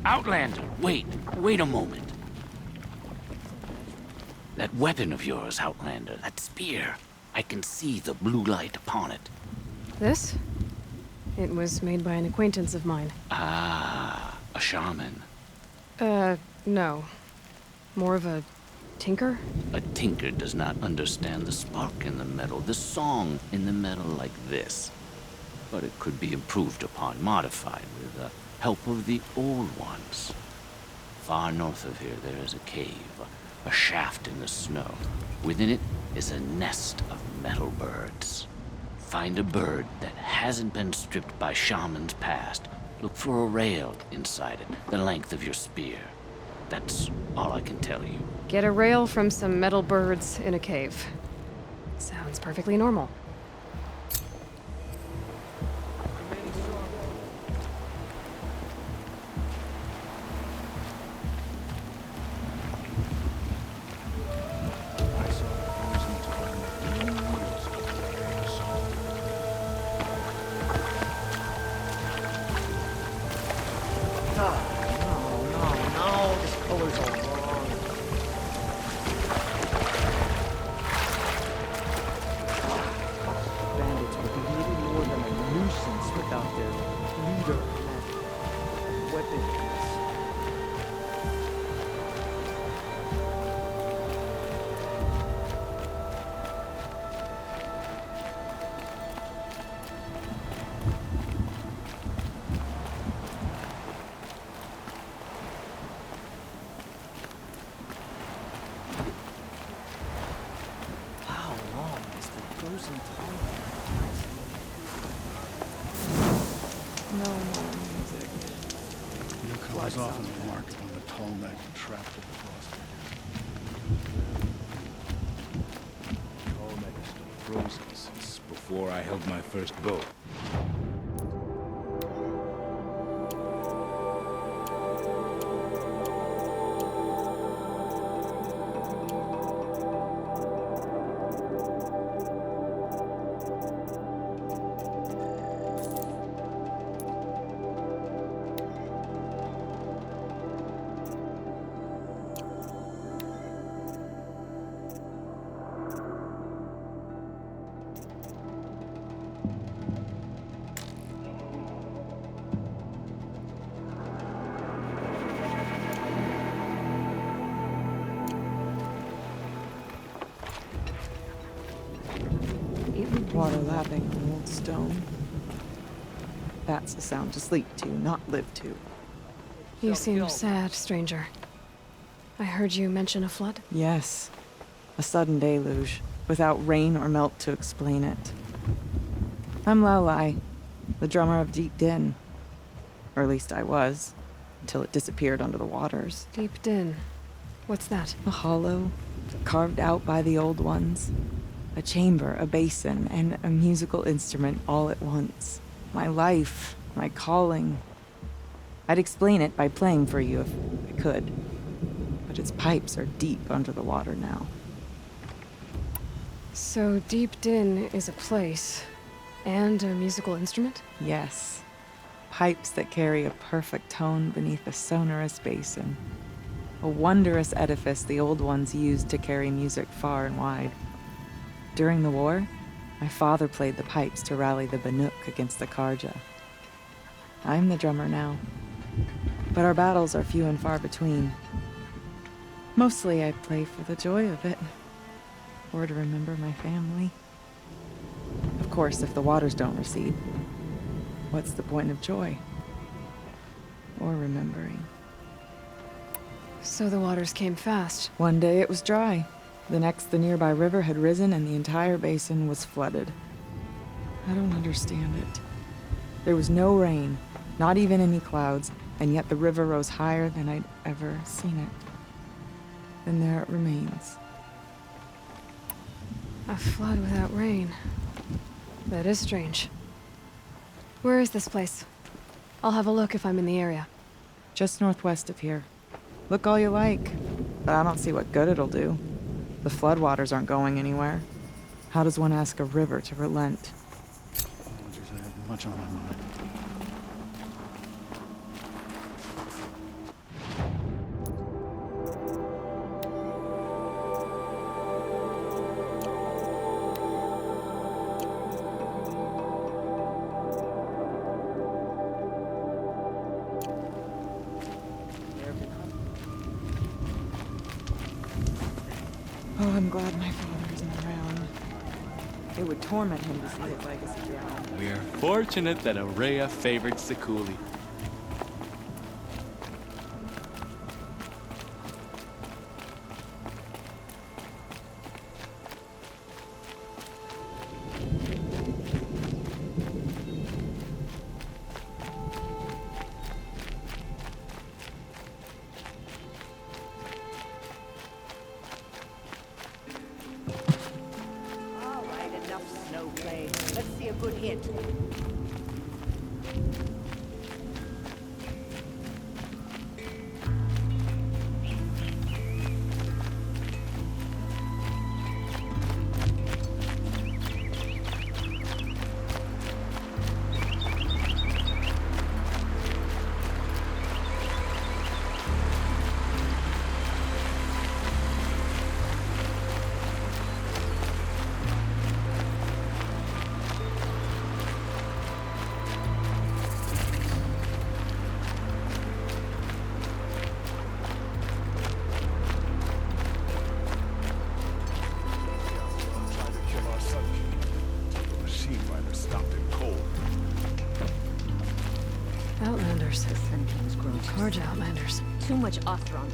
Outlander, wait a moment. That weapon of yours, Outlander, that spear. I can see the blue light upon it. This? It was made by an acquaintance of mine. Ah, a shaman. No. More of a tinker? A tinker does not understand the spark in the metal, the song in the metal like this. But it could be improved upon, modified with the help of the old ones. Far north of here there is a cave, a shaft in the snow. Within it is a nest of metal birds. Find a bird that hasn't been stripped by shamans past. Look for a rail inside it, the length of your spear. That's all I can tell you. Get a rail from some metal birds in a cave. Sounds perfectly normal. No, this color's all wrong. Bandits would be little more than a nuisance without their leader and that weapon. How long is the frozen tunnel? No more music. Newcomers was often remarked on the tall neck and trapped in the frost. Tall neck is still frozen since before I held my first bow. Water lapping on old stone. That's a sound to sleep to, not live to. You seem sad, stranger. I heard you mention a flood. Yes. A sudden deluge, without rain or melt to explain it. I'm Laolai, the drummer of Deep Din. Or at least I was, until it disappeared under the waters. Deep Din. What's that? A hollow, carved out by the old ones. A chamber, a basin, and a musical instrument all at once. My life, my calling. I'd explain it by playing for you if I could. But its pipes are deep under the water now. So Deep Din is a place, and a musical instrument? Yes. Pipes that carry a perfect tone beneath a sonorous basin. A wondrous edifice the old ones used to carry music far and wide. During the war, my father played the pipes to rally the Banuk against the Karja. I'm the drummer now, but our battles are few and far between. Mostly I play for the joy of it, or to remember my family. Of course, if the waters don't recede, what's the point of joy? Or remembering? So the waters came fast. One day it was dry. The next, the nearby river had risen and the entire basin was flooded. I don't understand it. There was no rain, not even any clouds, and yet the river rose higher than I'd ever seen it. And there it remains. A flood without rain. That is strange. Where is this place? I'll have a look if I'm in the area. Just northwest of here. Look all you like, but I don't see what good it'll do. The floodwaters aren't going anywhere. How does one ask a river to relent? Apologies, I have much on my mind. Oh, I'm glad my father isn't around. It would torment him to see his legacy down. We're fortunate that Aurea favored Sekuli. All right, enough snowblade. Let's see a good hit. Tried to kill our Sun King. The machine rider stopped him cold. Outlanders. The Sun King's grown Carja Outlanders. too much Othron.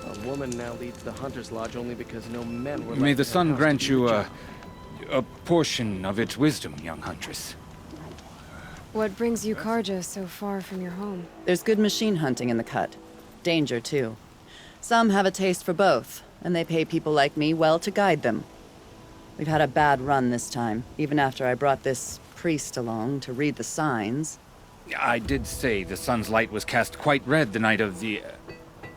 A woman now leads the Hunter's Lodge only because no men were May left the in her sun house to grant do you the a portion of its wisdom, young huntress. What brings you Carja so far from your home? There's good machine hunting in the cut. Danger, too. Some have a taste for both, and they pay people like me well to guide them. We've had a bad run this time, even after I brought this priest along to read the signs. I did say the sun's light was cast quite red the night of the...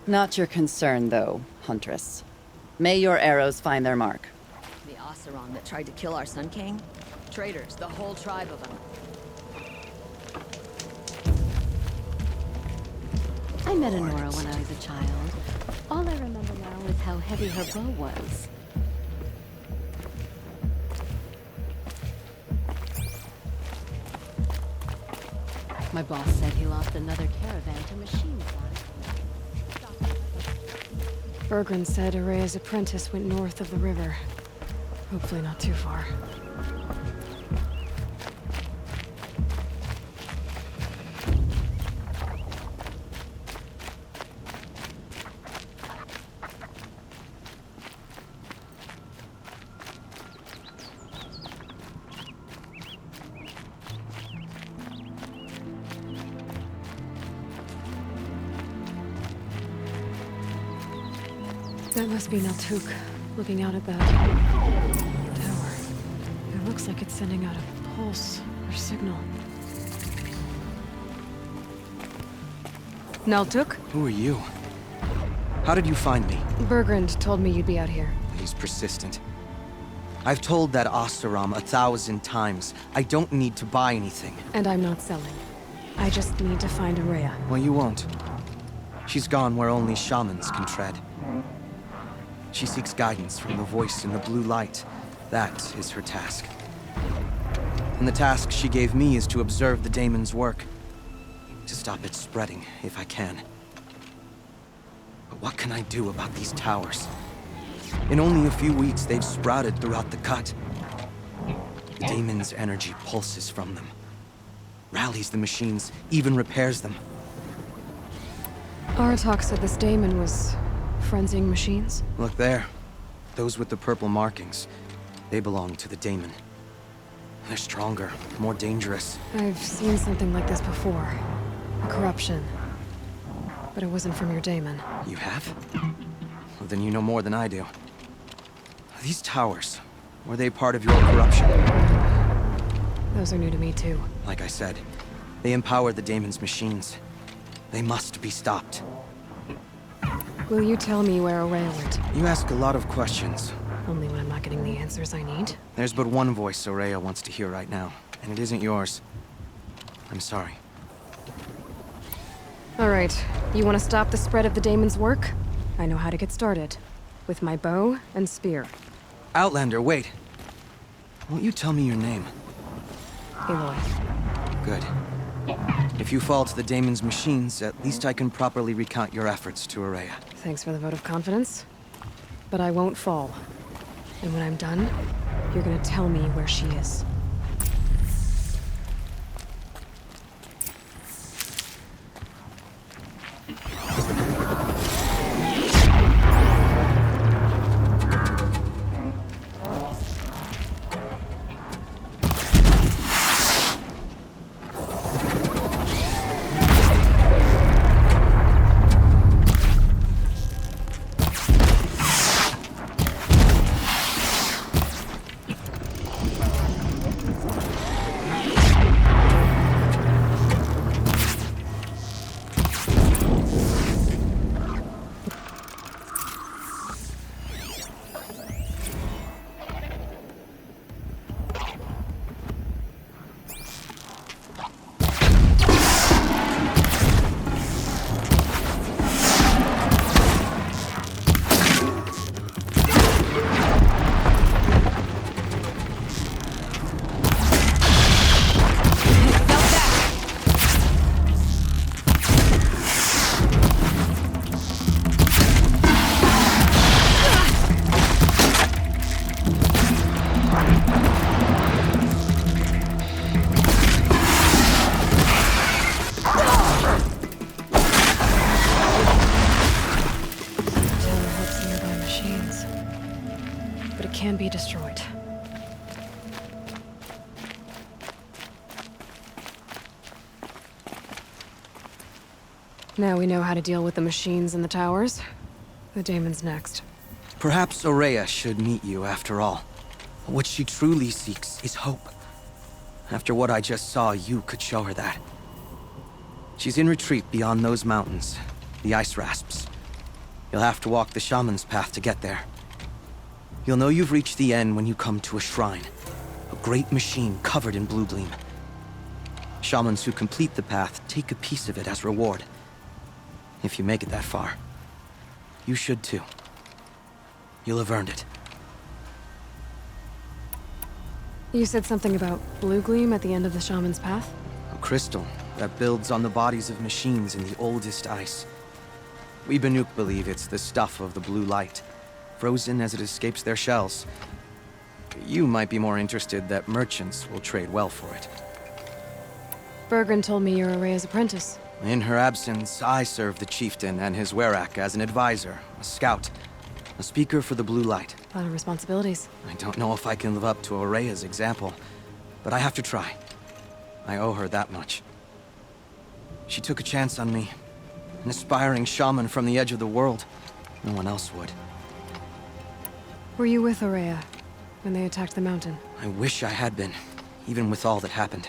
Not your concern, though, Huntress. May your arrows find their mark. The Oseram that tried to kill our Sun King? Traitors, the whole tribe of them. I met Honora when I was a child. All I remember now is how heavy her bow was. My boss said he lost another caravan to machine fire. Bergren said Area's apprentice went north of the river. Hopefully not too far. That must be Naltuk, looking out at that tower. It looks like it's sending out a pulse or signal. Naltuk? Who are you? How did you find me? Bergrand told me you'd be out here. He's persistent. I've told that Oseram 1,000 times. I don't need to buy anything. And I'm not selling. I just need to find Aurea. Well, you won't. She's gone where only shamans can tread. She seeks guidance from the voice in the blue light. That is her task. And the task she gave me is to observe the daemon's work. To stop it spreading, if I can. But what can I do about these towers? In only a few weeks, they've sprouted throughout the cut. The daemon's energy pulses from them. Rallies the machines, even repairs them. Aratak said this daemon was frenzying machines. Look there. Those with the purple markings. They belong to the daemon. They're stronger, more dangerous. I've seen something like this before. A corruption. But it wasn't from your daemon. You have? Well, then you know more than I do. These towers, were they part of your corruption? Those are new to me too. Like I said, they empower the daemon's machines. They must be stopped. Will you tell me where Aurea went? You ask a lot of questions. Only when I'm not getting the answers I need. There's but one voice Aurea wants to hear right now, and it isn't yours. I'm sorry. Alright, you want to stop the spread of the daemon's work? I know how to get started. With my bow and spear. Outlander, wait. Won't you tell me your name? Aloy. Good. If you fall to the Daemon's machines, at least I can properly recount your efforts to Ourea. Thanks for the vote of confidence. But I won't fall. And when I'm done, you're gonna tell me where she is. Can be destroyed. Now we know how to deal with the machines in the towers. The Daemon's next. Perhaps Ourea should meet you after all. What she truly seeks is hope. After what I just saw, you could show her that. She's in retreat beyond those mountains, the ice rasps. You'll have to walk the shaman's path to get there. You'll know you've reached the end when you come to a shrine. A great machine covered in blue gleam. Shamans who complete the path take a piece of it as reward. If you make it that far, you should too. You'll have earned it. You said something about blue gleam at the end of the shaman's path? A crystal that builds on the bodies of machines in the oldest ice. We Banuk believe it's the stuff of the blue light, frozen as it escapes their shells. You might be more interested that merchants will trade well for it. Bergren told me you're Ourea's apprentice. In her absence, I serve the chieftain and his werak as an advisor, a scout, a speaker for the blue light. A lot of responsibilities. I don't know if I can live up to Ourea's example, but I have to try. I owe her that much. She took a chance on me, an aspiring shaman from the edge of the world. No one else would. Were you with Ourea when they attacked the mountain? I wish I had been, even with all that happened.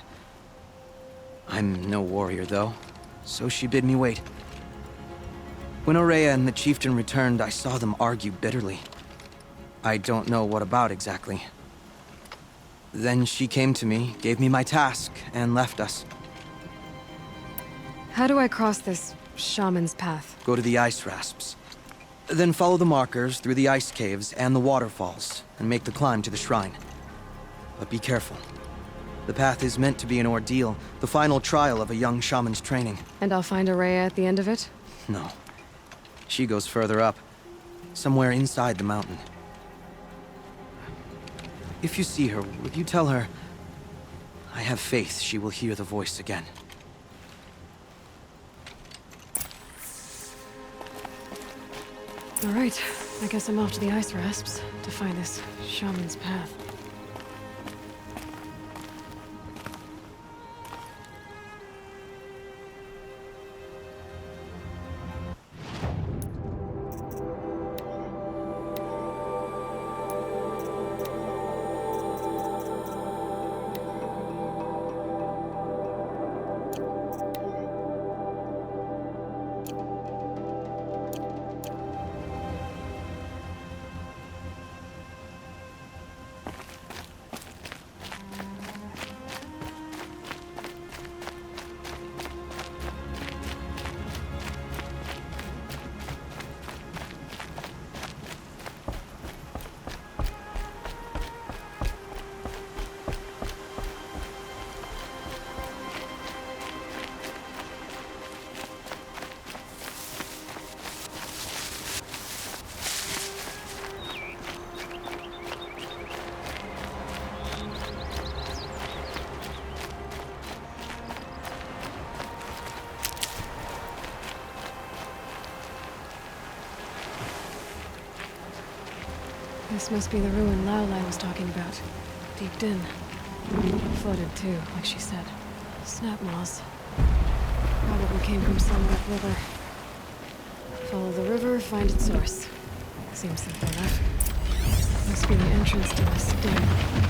I'm no warrior, though, so she bid me wait. When Ourea and the chieftain returned, I saw them argue bitterly. I don't know what about exactly. Then she came to me, gave me my task, and left us. How do I cross this shaman's path? Go to the ice rasps. Then follow the markers through the ice caves and the waterfalls, and make the climb to the shrine. But be careful. The path is meant to be an ordeal, the final trial of a young shaman's training. And I'll find Ourea at the end of it? No. She goes further up, somewhere inside the mountain. If you see her, would you tell her, I have faith she will hear the voice again. All right, I guess I'm off to the ice rasps to find this shaman's path. This must be the ruin Lao Lai was talking about. Deep in. Flooded too, like she said. Snap moss. Probably came from some wet river. Follow the river, find its source. Seems simple enough. Must be the entrance to this den.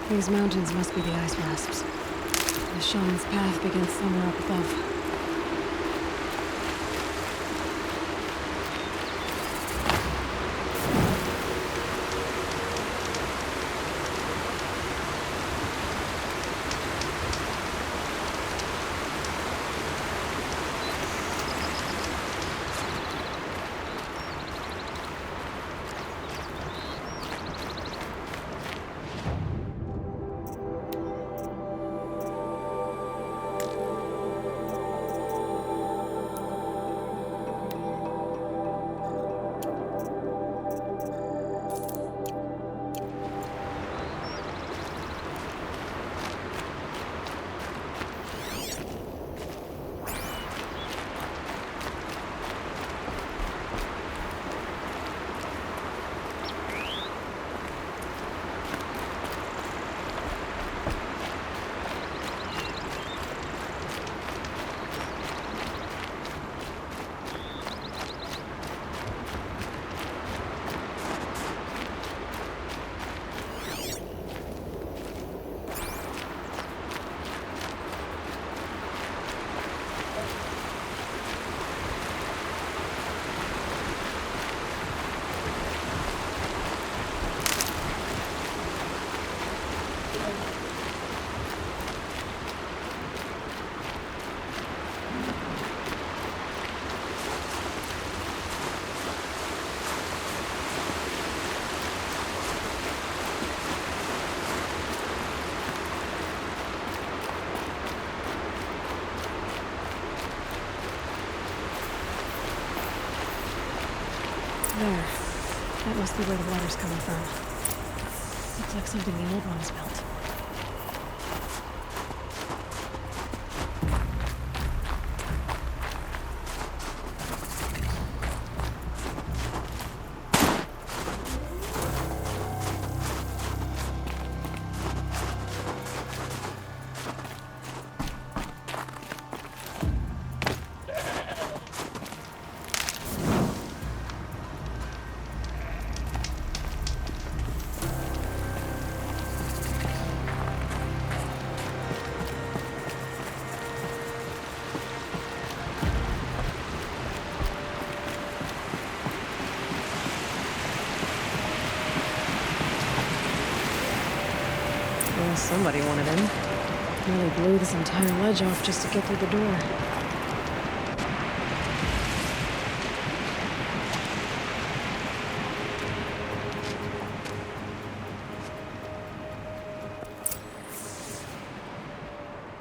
These mountains must be the ice rasps. The shaman's path begins somewhere up above. There. That must be where the water's coming from. Looks like something the old ones built. Well, somebody wanted in. Nearly blew this entire ledge off just to get through the door.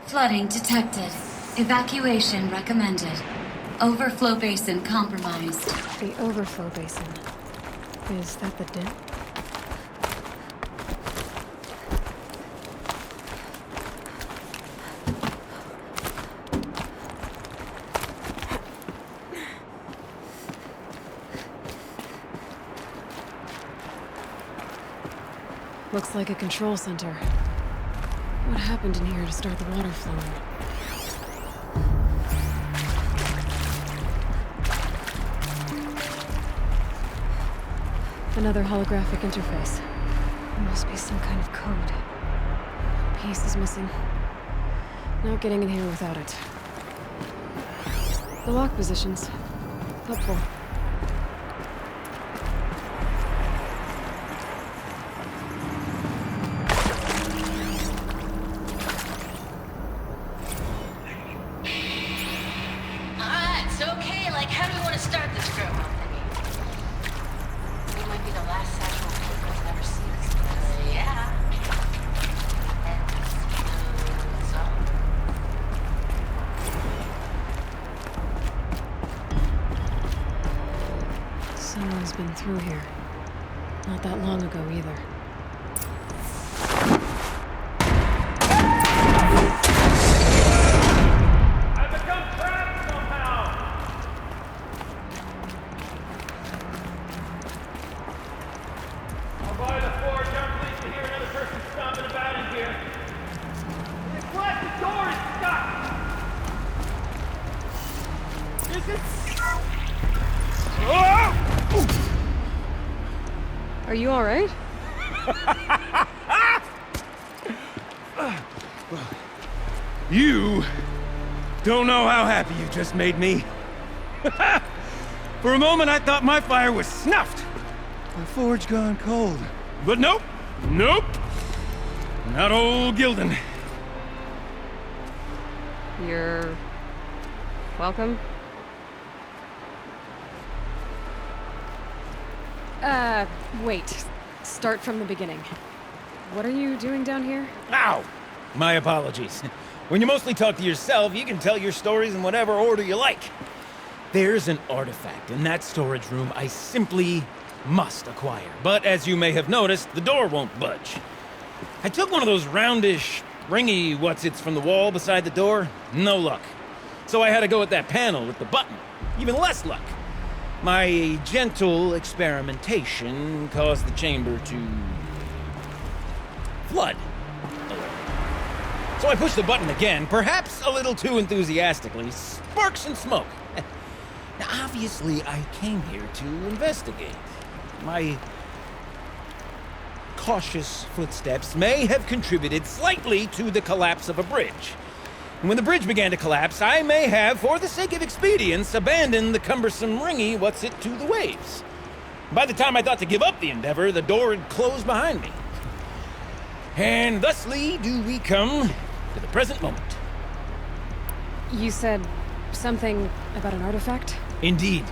Flooding detected. Evacuation recommended. Overflow basin compromised. The overflow basin. Is that the dip? Looks like a control center. What happened in here to start the water flowing? Another holographic interface. There must be some kind of code. Piece is missing. Not getting in here without it. The lock positions. Helpful. It's okay. Like, how do we want to start this farewell thingy? We might be the last sexual people to ever see this place. Yeah. Someone's been through here. Not that long ago either. I've become trapped somehow! I'll buy the forge. I'm pleased to hear another person stomping about in here. The glass door is stuck! Is it? Are you alright? You don't know how happy you just made me. For a moment, I thought my fire was snuffed. My forge gone cold. But nope. Nope. Not old Gildan. You're... welcome? Wait. Start from the beginning. What are you doing down here? Ow! My apologies. When you mostly talk to yourself, you can tell your stories in whatever order you like. There's an artifact in that storage room I simply must acquire. But as you may have noticed, the door won't budge. I took one of those roundish, ringy what's-its from the wall beside the door. No luck. So I had to go with that panel with the button. Even less luck. My gentle experimentation caused the chamber to flood. So I pushed the button again, perhaps a little too enthusiastically. Sparks and smoke. Now, obviously, I came here to investigate. My cautious footsteps may have contributed slightly to the collapse of a bridge. And when the bridge began to collapse, I may have, for the sake of expedience, abandoned the cumbersome ringy what's-it to the waves. By the time I thought to give up the endeavor, the door had closed behind me. And thusly do we come to the present moment. You said something about an artifact? Indeed.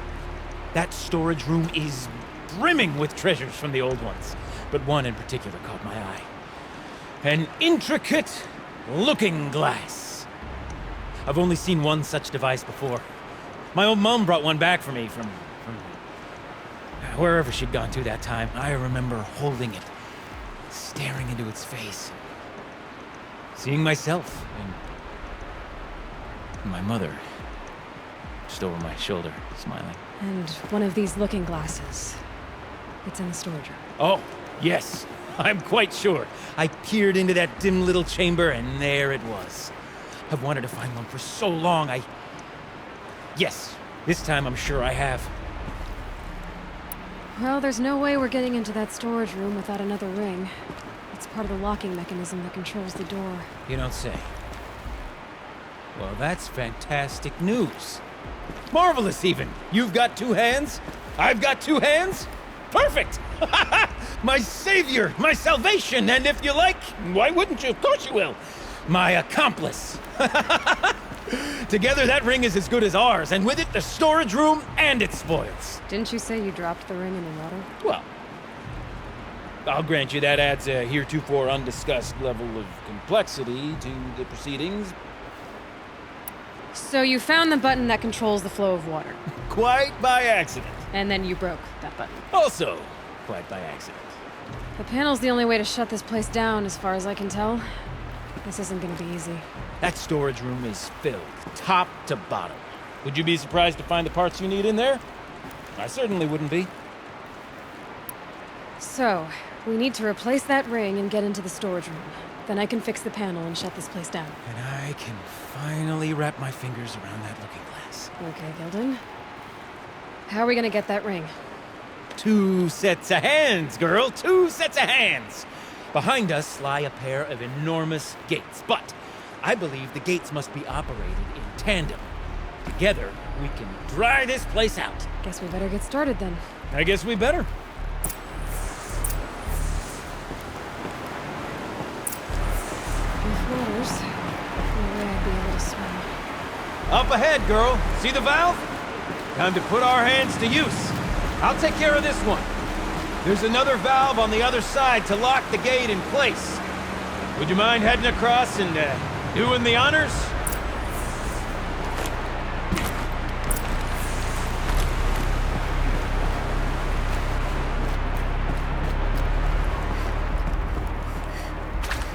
That storage room is brimming with treasures from the old ones, but one in particular caught my eye. An intricate looking glass. I've only seen one such device before. My old mum brought one back for me from wherever she'd gone to that time. I remember holding it, staring into its face, seeing myself and my mother just over my shoulder, smiling. And one of these looking glasses. It's in the storage room. Oh, yes. I'm quite sure. I peered into that dim little chamber, and there it was. I've wanted to find one for so long, Yes, this time I'm sure I have. Well, there's no way we're getting into that storage room without another ring. It's part of the locking mechanism that controls the door. You don't say. Well, that's fantastic news. Marvelous, even. You've got two hands. I've got two hands. Perfect! My savior, my salvation, and if you like, why wouldn't you? Of course you will. My accomplice. Together, that ring is as good as ours, and with it, the storage room and its spoils. Didn't you say you dropped the ring in the water? Well, I'll grant you that adds a heretofore undiscussed level of complexity to the proceedings. So you found the button that controls the flow of water. Quite by accident. And then you broke that button. Also, quite by accident. The panel's the only way to shut this place down, as far as I can tell. This isn't gonna be easy. That storage room is filled, top to bottom. Would you be surprised to find the parts you need in there? I certainly wouldn't be. So, we need to replace that ring and get into the storage room. Then I can fix the panel and shut this place down. And I can finally wrap my fingers around that looking glass. Okay, Gildan. How are we gonna get that ring? 2 sets of hands, girl. 2 sets of hands. Behind us lie a pair of enormous gates, but I believe the gates must be operated in tandem. Together, we can dry this place out. Guess we better get started then. I guess we better. If waters, no way I'd be able to swim. Up ahead, girl. See the valve? Time to put our hands to use. I'll take care of this one. There's another valve on the other side to lock the gate in place. Would you mind heading across and doing the honors?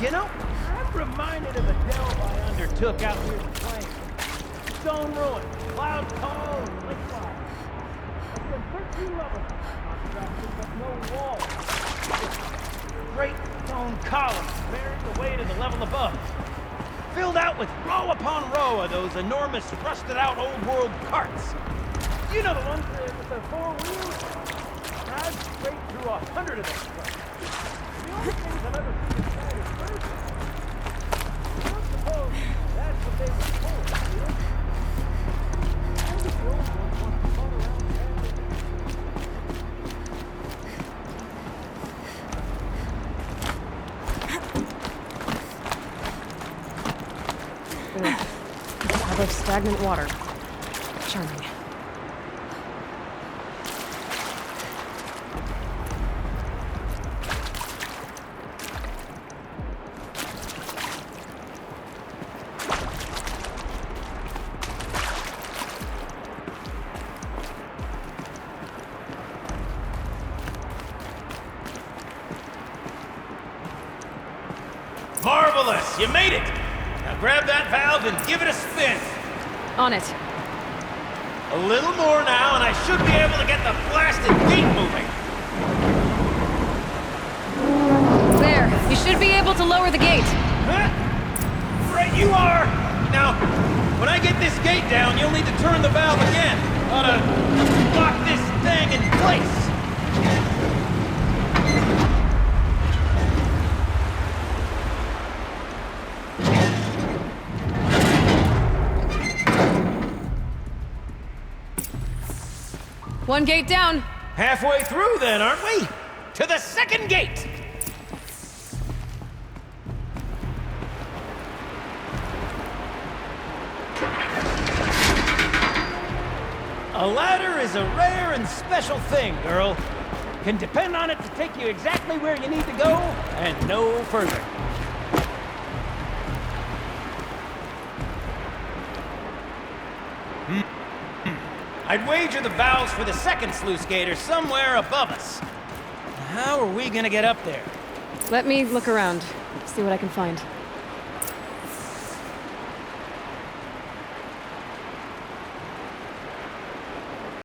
You know, I'm reminded of a delve I undertook out here in Plain. Stone ruin, cloud tall, and cliff-wide. There's been 13 levels construction, but no walls. Great stone columns bearing the weight of the level above. Filled out with row upon row of those enormous, rusted-out old-world carts. You know the ones with the 4 wheels? I've straight through 100 of those trucks. The only things I've ever seen inside is birds. I don't suppose that's Out of stagnant water. Charming. Marvelous! You made it! Now grab that valve and give it a spin. On it. A little more now, and I should be able to get the blasted gate moving. There. You should be able to lower the gate. Huh? Right you are! Now, when I get this gate down, you'll need to turn the valve again. Ought to lock this thing in place. One gate down. Halfway through then, aren't we? To the second gate! A ladder is a rare and special thing, girl. Can depend on it to take you exactly where you need to go, and no further. I'd wager the valves for the second sluice gate are somewhere above us. How are we gonna get up there? Let me look around. See what I can find.